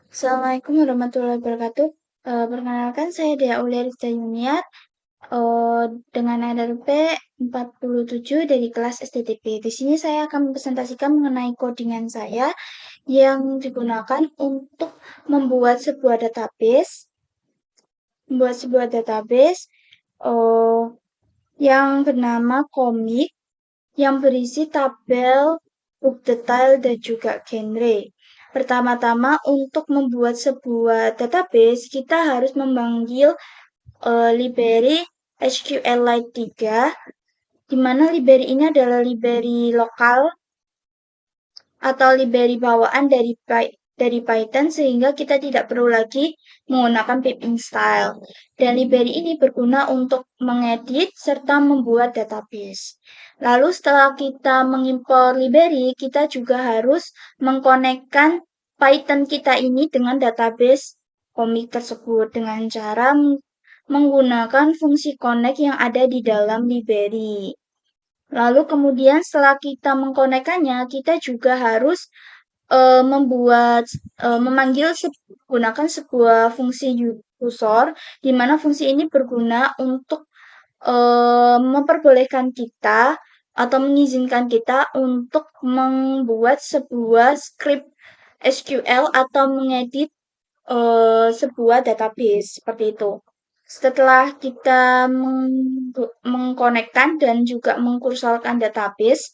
Assalamualaikum warahmatullahi wabarakatuh. Perkenalkan saya Dea Aulia Yuniat dengan NRP 47 dari kelas STTP. Di sini saya akan mempresentasikan mengenai codingan saya yang digunakan untuk membuat sebuah database, eh, yang bernama komik yang berisi tabel, book detail, dan juga genre. Pertama-tama, untuk membuat sebuah database, kita harus memanggil library SQLite 3, di mana library ini adalah library lokal atau library bawaan dari Python sehingga kita tidak perlu lagi menggunakan pip install. Dan library ini berguna untuk mengedit serta membuat database. Lalu setelah kita mengimpor library, kita juga harus mengkonekkan Python kita ini dengan database komik tersebut dengan cara menggunakan fungsi connect yang ada di dalam library. Lalu kemudian setelah kita mengkonekkannya, kita juga harus memanggil menggunakan sebuah fungsi user, di mana fungsi ini berguna untuk memperbolehkan kita atau mengizinkan kita untuk membuat sebuah script SQL atau mengedit sebuah database seperti itu. Setelah kita mengkonekkan dan juga mengkursorkan database,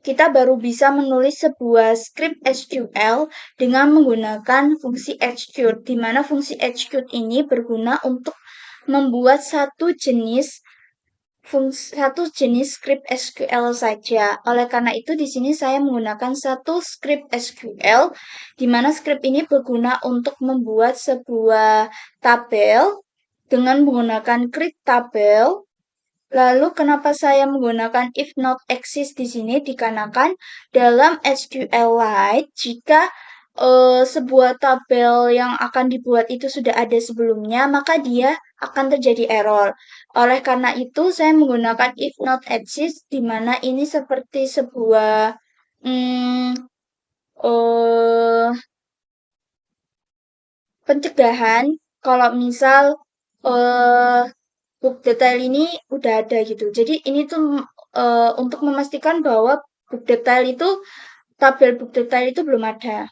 kita baru bisa menulis sebuah script SQL dengan menggunakan fungsi execute, di mana fungsi execute ini berguna untuk membuat satu jenis script SQL saja. Oleh karena itu, di sini saya menggunakan satu script SQL, di mana script ini berguna untuk membuat sebuah tabel dengan menggunakan create tabel. Lalu kenapa saya menggunakan if not exist di sini? Dikarenakan dalam SQLite jika sebuah tabel yang akan dibuat itu sudah ada sebelumnya, maka dia akan terjadi error. Oleh karena itu, saya menggunakan if not exist, di mana ini seperti sebuah hmm, eh, pencegahan kalau misal eh, book detail ini udah ada gitu. Jadi ini tuh untuk memastikan bahwa book detail itu tabel book detail itu belum ada.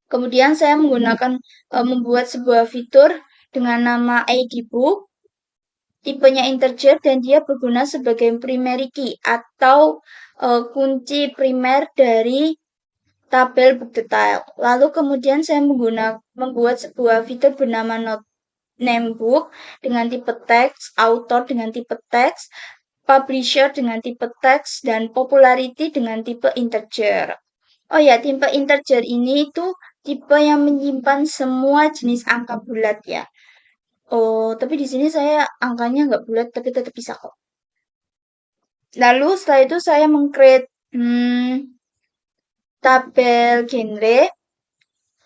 Kemudian saya menggunakan membuat sebuah fitur dengan nama ID book, tipenya integer dan dia berguna sebagai primary key atau kunci primer dari tabel book detail. Lalu kemudian saya membuat sebuah fitur bernama namebook dengan tipe teks, author dengan tipe teks, publisher dengan tipe teks, dan popularity dengan tipe integer. Oh ya, tipe integer ini itu tipe yang menyimpan semua jenis angka bulat ya. Oh, tapi di sini saya angkanya nggak bulat, tapi tetap bisa kok. Lalu setelah itu saya mengcreate tabel genre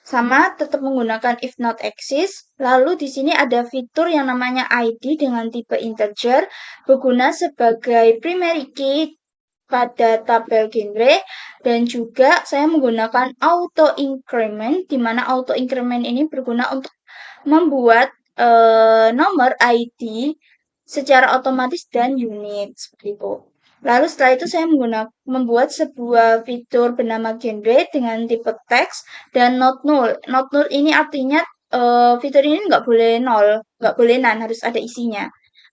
sama tetap menggunakan if not exist. Lalu di sini ada fitur yang namanya ID dengan tipe integer berguna sebagai primary key pada tabel genre dan juga saya menggunakan auto increment di mana auto increment ini berguna untuk membuat nomor ID secara otomatis dan unik seperti itu. Lalu setelah itu saya membuat sebuah fitur bernama genre dengan tipe teks dan not null. Not null ini artinya fitur ini nggak boleh nol, nggak boleh none, harus ada isinya.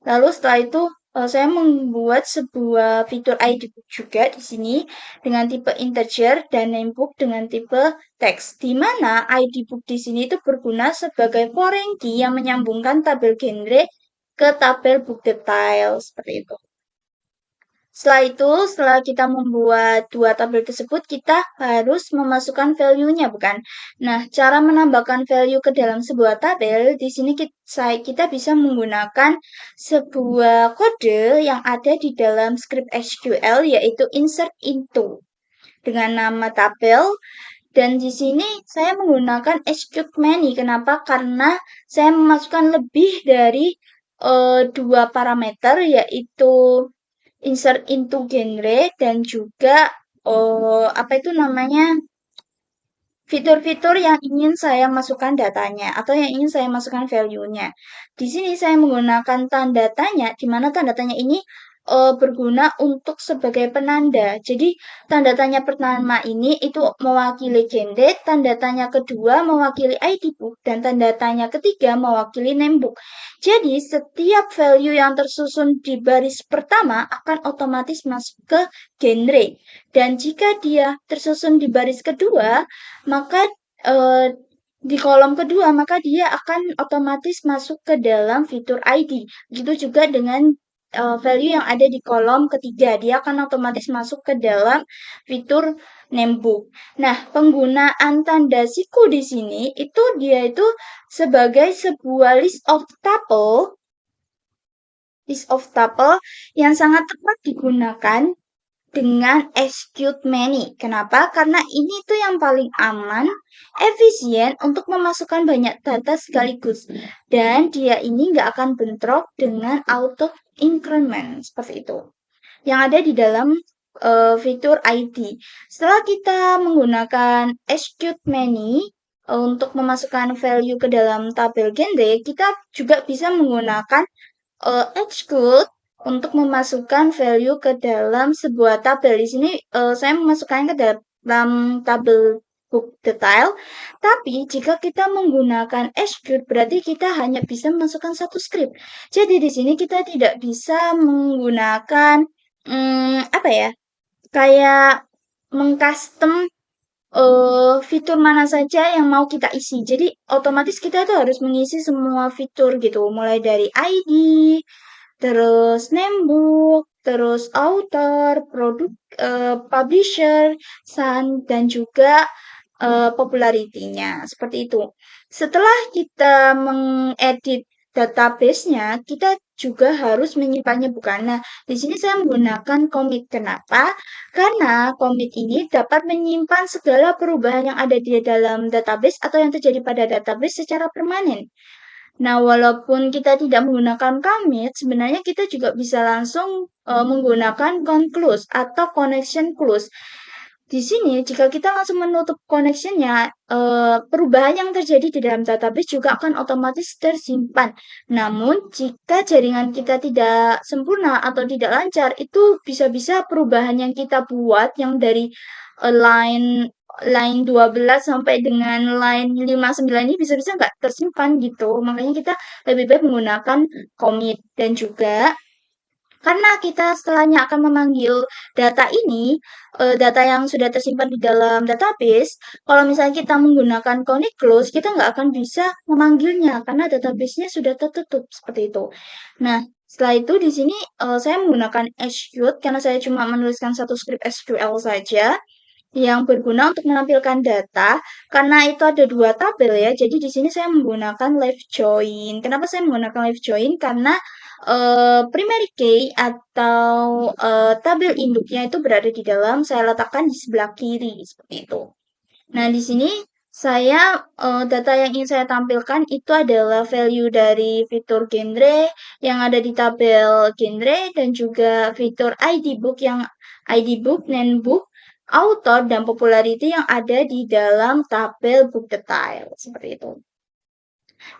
Lalu setelah itu saya membuat sebuah fitur ID book juga di sini dengan tipe integer dan namebook dengan tipe teks. Di mana ID book di sini itu berguna sebagai foreign key yang menyambungkan tabel genre ke tabel book detail seperti itu. Setelah kita membuat dua tabel tersebut, kita harus memasukkan value-nya, bukan? Nah, cara menambahkan value ke dalam sebuah tabel, di sini kita bisa menggunakan sebuah kode yang ada di dalam script SQL, yaitu insert into dengan nama tabel. Dan di sini saya menggunakan execute many. Kenapa? Karena saya memasukkan lebih dari dua parameter, yaitu insert into genre dan juga apa itu namanya fitur-fitur yang ingin saya masukkan datanya atau yang ingin saya masukkan value-nya. Di sini saya menggunakan tanda tanya, di mana tanda tanya ini berguna untuk sebagai penanda. Jadi tanda tanya pertama ini itu mewakili candidate, tanda tanya kedua mewakili ID book, dan tanda tanya ketiga mewakili name book. Jadi setiap value yang tersusun di baris pertama akan otomatis masuk ke genre. Dan jika dia tersusun di baris kedua, maka eh, di kolom kedua, maka dia akan otomatis masuk ke dalam fitur ID. Begitu juga dengan value yang ada di kolom ketiga, dia akan otomatis masuk ke dalam fitur namebook. Nah, penggunaan tanda siku di sini itu dia itu sebagai sebuah list of tuple yang sangat tepat digunakan dengan execute many. Kenapa? Karena ini tuh yang paling aman, efisien untuk memasukkan banyak data sekaligus. Dan dia ini nggak akan bentrok dengan auto increment seperti itu. Yang ada di dalam fitur ID. Setelah kita menggunakan execute many untuk memasukkan value ke dalam tabel genre, kita juga bisa menggunakan exclude untuk memasukkan value ke dalam sebuah tabel. Di sini saya memasukkannya ke dalam tabel book detail. Tapi jika kita menggunakan exclude berarti kita hanya bisa memasukkan satu script. Jadi di sini kita tidak bisa menggunakan apa ya? Kayak mengcustom fitur mana saja yang mau kita isi. Jadi otomatis kita itu harus mengisi semua fitur gitu, mulai dari ID, terus name book, terus author, produk, publisher, dan juga popularity-nya. Seperti itu. Setelah kita mengedit database-nya, kita juga harus menyimpannya bukan. Nah, di sini saya menggunakan commit. Kenapa? Karena commit ini dapat menyimpan segala perubahan yang ada di dalam database atau yang terjadi pada database secara permanen. Nah, walaupun kita tidak menggunakan commit, sebenarnya kita juga bisa langsung menggunakan conclude atau connection close. Di sini, jika kita langsung menutup connection-nya, perubahan yang terjadi di dalam database juga akan otomatis tersimpan. Namun, jika jaringan kita tidak sempurna atau tidak lancar, itu bisa-bisa perubahan yang kita buat yang dari line line 12 sampai dengan line 59 ini bisa-bisa nggak tersimpan gitu. Makanya kita lebih baik menggunakan commit. Dan juga karena kita setelahnya akan memanggil data ini, data yang sudah tersimpan di dalam database, kalau misalnya kita menggunakan connect close, kita nggak akan bisa memanggilnya karena database-nya sudah tertutup seperti itu. Nah, setelah itu di sini saya menggunakan execute karena saya cuma menuliskan satu script SQL saja yang berguna untuk menampilkan data karena itu ada dua tabel ya. Jadi di sini saya menggunakan left join. Kenapa saya menggunakan left join? Karena primary key atau tabel induknya itu berada di dalam, saya letakkan di sebelah kiri seperti itu. Nah, di sini saya data yang ingin saya tampilkan itu adalah value dari fitur genre yang ada di tabel genre dan juga fitur ID book name book, author dan popularity yang ada di dalam tabel book detail seperti itu.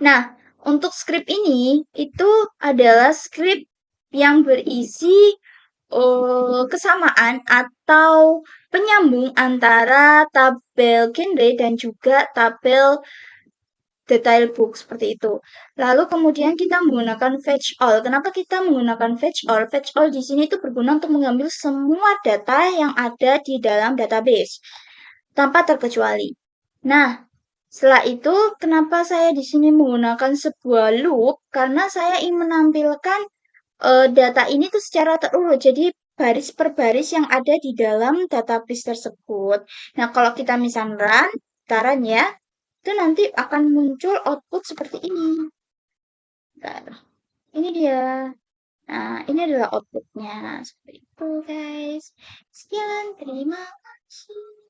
Nah, untuk script ini itu adalah script yang berisi kesamaan atau penyambung antara tabel genre dan juga tabel detail book seperti itu. Lalu kemudian kita menggunakan fetch all. Kenapa kita menggunakan fetch all? Fetch all di sini itu berguna untuk mengambil semua data yang ada di dalam database tanpa terkecuali. Nah, setelah itu, kenapa saya di sini menggunakan sebuah loop? Karena saya ingin menampilkan data ini tuh secara terurut. Jadi baris per baris yang ada di dalam database tersebut. Nah, kalau kita misalnya run, sekarang ya, itu nanti akan muncul output seperti ini. Bentar. Ini dia. Nah, ini adalah outputnya. Seperti itu, guys. Sekian, terima kasih.